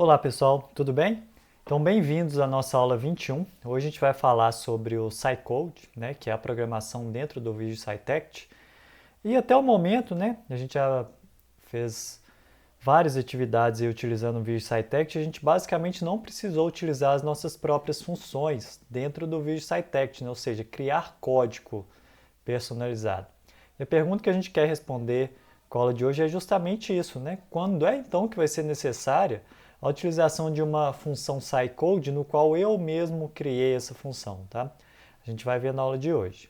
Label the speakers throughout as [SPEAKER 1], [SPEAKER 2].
[SPEAKER 1] Olá pessoal, tudo bem? Então bem-vindos à nossa aula 21. Hoje a gente vai falar sobre o SciCode, né, que é a programação dentro do Visual SciTect. E até o momento, né, a gente já fez várias atividades aí utilizando o Visual SciTect. A gente basicamente não precisou utilizar as nossas próprias funções dentro do Visual SciTect, né, ou seja, criar código personalizado. E a pergunta que a gente quer responder com a aula de hoje é justamente isso, né? Quando é então que vai ser necessária a utilização de uma função SciCode no qual eu mesmo criei essa função, tá? A gente vai ver na aula de hoje.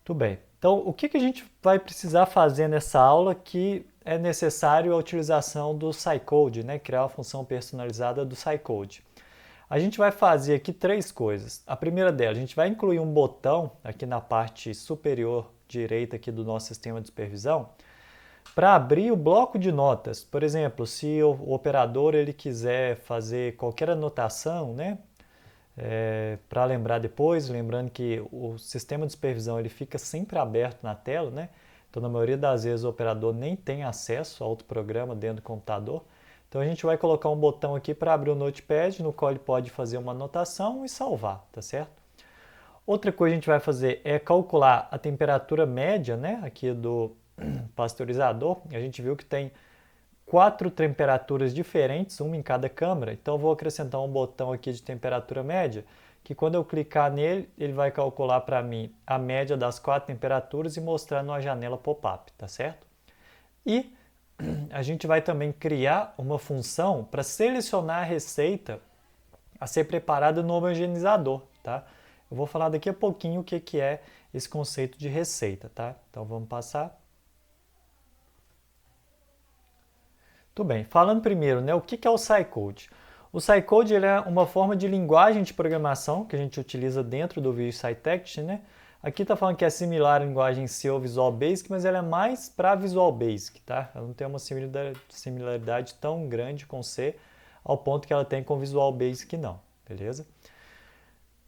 [SPEAKER 1] Tudo bem. Então, o que a gente vai precisar fazer nessa aula que é necessário a utilização do SciCode, né? Criar uma função personalizada do SciCode. A gente vai fazer aqui três coisas. A primeira delas, a gente vai incluir um botão aqui na parte superior direita aqui do nosso sistema de supervisão para abrir o bloco de notas. Por exemplo, se o operador ele quiser fazer qualquer anotação, né, para lembrar depois, lembrando que o sistema de supervisão ele fica sempre aberto na tela, né? Então, na maioria das vezes, o operador nem tem acesso ao outro programa dentro do computador. Então, a gente vai colocar um botão aqui para abrir o Notepad, no qual ele pode fazer uma anotação e salvar, tá certo? Outra coisa que a gente vai fazer é calcular a temperatura média, né, aqui do pasteurizador. A gente viu que tem 4 temperaturas diferentes, uma em cada câmara. Então, eu vou acrescentar um botão aqui de temperatura média, que quando eu clicar nele, ele vai calcular para mim a média das 4 temperaturas e mostrar numa janela pop-up, tá certo? E a gente vai também criar uma função para selecionar a receita a ser preparada no homogeneizador, tá? Eu vou falar daqui a pouquinho o que é esse conceito de receita, tá? Então vamos passar. Tudo bem. Falando primeiro, né, o que é o SciCode? O SciCode ele é uma forma de linguagem de programação que a gente utiliza dentro do Visual SciTect, né? Aqui está falando que é similar à linguagem C ou Visual Basic, mas ela é mais para Visual Basic, tá? Ela não tem uma similaridade tão grande com C ao ponto que ela tem com Visual Basic, não, beleza?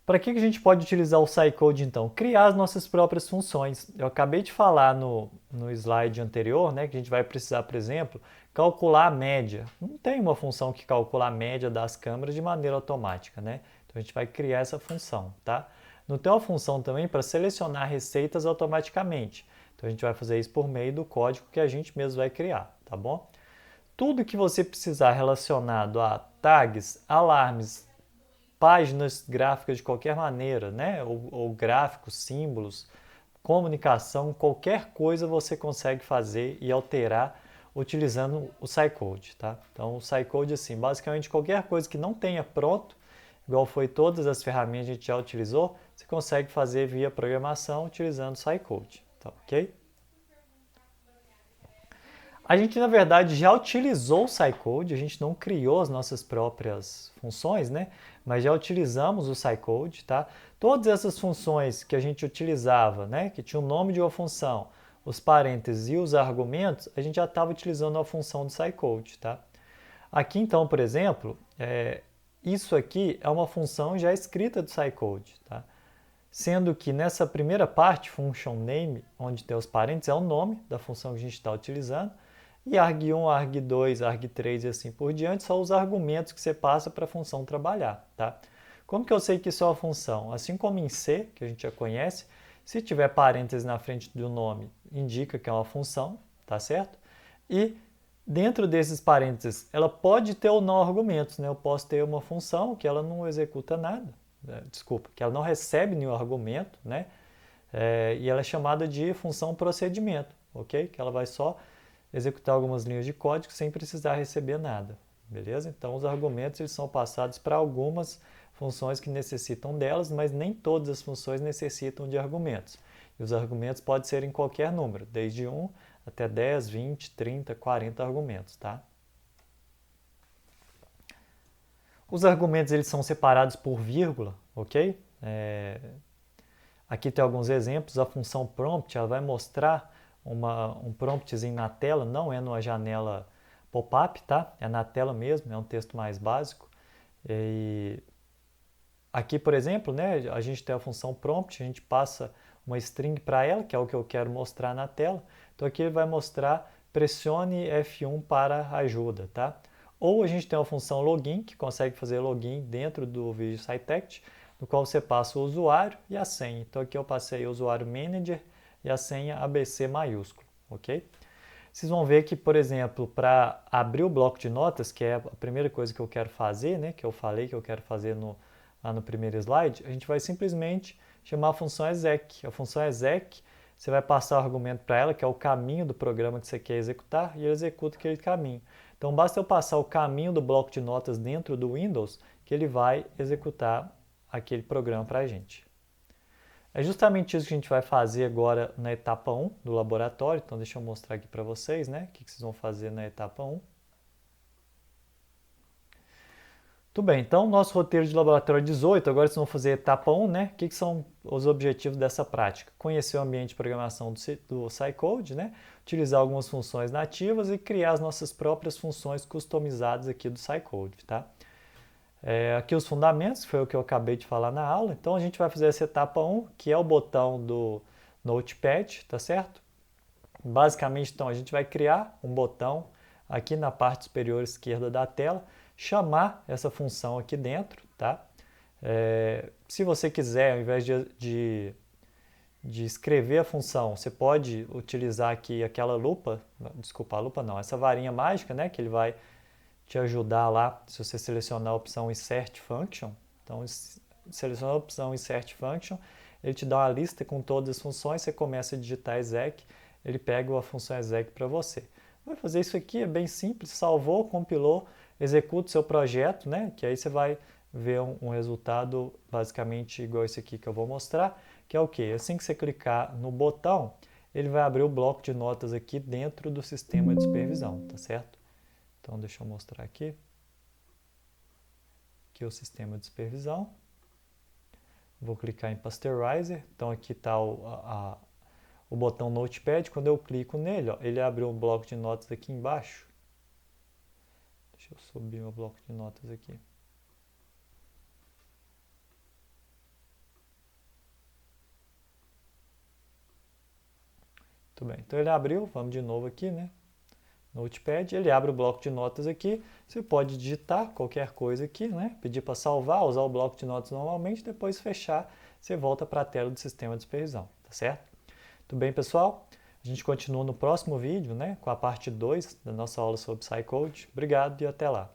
[SPEAKER 1] Para que a gente pode utilizar o SciCode então? Criar as nossas próprias funções. Eu acabei de falar no slide anterior, né, que a gente vai precisar, por exemplo, calcular a média. Não tem uma função que calcula a média das câmeras de maneira automática, né? Então a gente vai criar essa função, tá? Não tem uma função também para selecionar receitas automaticamente. Então a gente vai fazer isso por meio do código que a gente mesmo vai criar, tá bom? Tudo que você precisar relacionado a tags, alarmes, páginas gráficas de qualquer maneira, né? Ou gráficos, símbolos, comunicação, qualquer coisa você consegue fazer e alterar utilizando o SciCode, tá? Então, o SciCode, assim, basicamente qualquer coisa que não tenha pronto, igual foi todas as ferramentas que a gente já utilizou, você consegue fazer via programação utilizando o SciCode, tá ok? A gente, na verdade, já utilizou o SciCode, a gente não criou as nossas próprias funções, né? Mas já utilizamos o SciCode, tá? Todas essas funções que a gente utilizava, né? Que tinha o nome de uma função, os parênteses e os argumentos, a gente já estava utilizando a função do SciCode, tá? Aqui, então, por exemplo, isso aqui é uma função já escrita do SciCode, tá? Sendo que nessa primeira parte, function name, onde tem os parênteses, é o nome da função que a gente está utilizando, e arg1, arg2, arg3 e assim por diante são os argumentos que você passa para a função trabalhar, tá? Como que eu sei que isso é uma função? Assim como em C, que a gente já conhece, se tiver parênteses na frente do nome, indica que é uma função, tá certo? E dentro desses parênteses, ela pode ter ou não argumentos, né? Eu posso ter uma função que ela não executa nada, desculpa, que ela não recebe nenhum argumento, né? E ela é chamada de função procedimento, ok? Que ela vai só executar algumas linhas de código sem precisar receber nada, beleza? Então, os argumentos eles são passados para algumas funções que necessitam delas, mas nem todas as funções necessitam de argumentos. E os argumentos podem ser em qualquer número, desde 1 até 10, 20, 30, 40 argumentos, tá? Os argumentos eles são separados por vírgula, ok? Aqui tem alguns exemplos. A função prompt ela vai mostrar um promptzinho na tela, não é numa janela pop-up, tá? É na tela mesmo, é um texto mais básico. E aqui, por exemplo, né, a gente tem a função prompt, a gente passa uma string para ela, que é o que eu quero mostrar na tela. Então aqui ele vai mostrar pressione F1 para ajuda, tá? Ou a gente tem uma função login, que consegue fazer login dentro do vídeo SciTech, no qual você passa o usuário e a senha. Então aqui eu passei o usuário manager e a senha ABC maiúsculo, ok? Vocês vão ver que, por exemplo, para abrir o bloco de notas, que é a primeira coisa que eu quero fazer, né, que eu falei que eu quero fazer lá no primeiro slide, a gente vai simplesmente chamar a função exec. A função exec, você vai passar o argumento para ela, que é o caminho do programa que você quer executar, e ele executa aquele caminho. Então, basta eu passar o caminho do bloco de notas dentro do Windows, que ele vai executar aquele programa para a gente. É justamente isso que a gente vai fazer agora na etapa 1 do laboratório. Então, deixa eu mostrar aqui para vocês, né? O que vocês vão fazer na etapa 1. Tudo bem, então, nosso roteiro de laboratório 18, agora vocês vão fazer a etapa 1, né? O que são os objetivos dessa prática? Conhecer o ambiente de programação do SciCode, né? Utilizar algumas funções nativas e criar as nossas próprias funções customizadas aqui do SciCode, tá? Aqui os fundamentos, foi o que eu acabei de falar na aula. Então a gente vai fazer essa etapa 1, que é o botão do Notepad, tá certo? Basicamente, então, a gente vai criar um botão aqui na parte superior esquerda da tela, chamar essa função aqui dentro, tá? Se você quiser, ao invés de escrever a função, você pode utilizar aqui aquela lupa, desculpa, a lupa não, essa varinha mágica, né, que ele vai te ajudar lá, se você selecionar a opção Insert Function. Então, seleciona a opção Insert Function, ele te dá uma lista com todas as funções, você começa a digitar exec, ele pega a função exec para você. Vai fazer isso aqui, é bem simples, salvou, compilou, executa o seu projeto, né? Que aí você vai ver um resultado basicamente igual esse aqui que eu vou mostrar, que é o quê? Assim que você clicar no botão, ele vai abrir o bloco de notas aqui dentro do sistema de supervisão, tá certo? Então, deixa eu mostrar aqui. Aqui é o sistema de supervisão. Vou clicar em Pasteurizer. Então, aqui está o botão Notepad. Quando eu clico nele, ó, ele abriu um bloco de notas aqui embaixo. Deixa eu subir meu bloco de notas aqui. Muito bem. Então, ele abriu. Vamos de novo aqui, né? Notepad, ele abre o bloco de notas aqui, você pode digitar qualquer coisa aqui, né? Pedir para salvar, usar o bloco de notas normalmente, depois fechar, você volta para a tela do sistema de supervisão, tá certo? Tudo bem, pessoal? A gente continua no próximo vídeo, né, com a parte 2 da nossa aula sobre SciCode. Obrigado e até lá!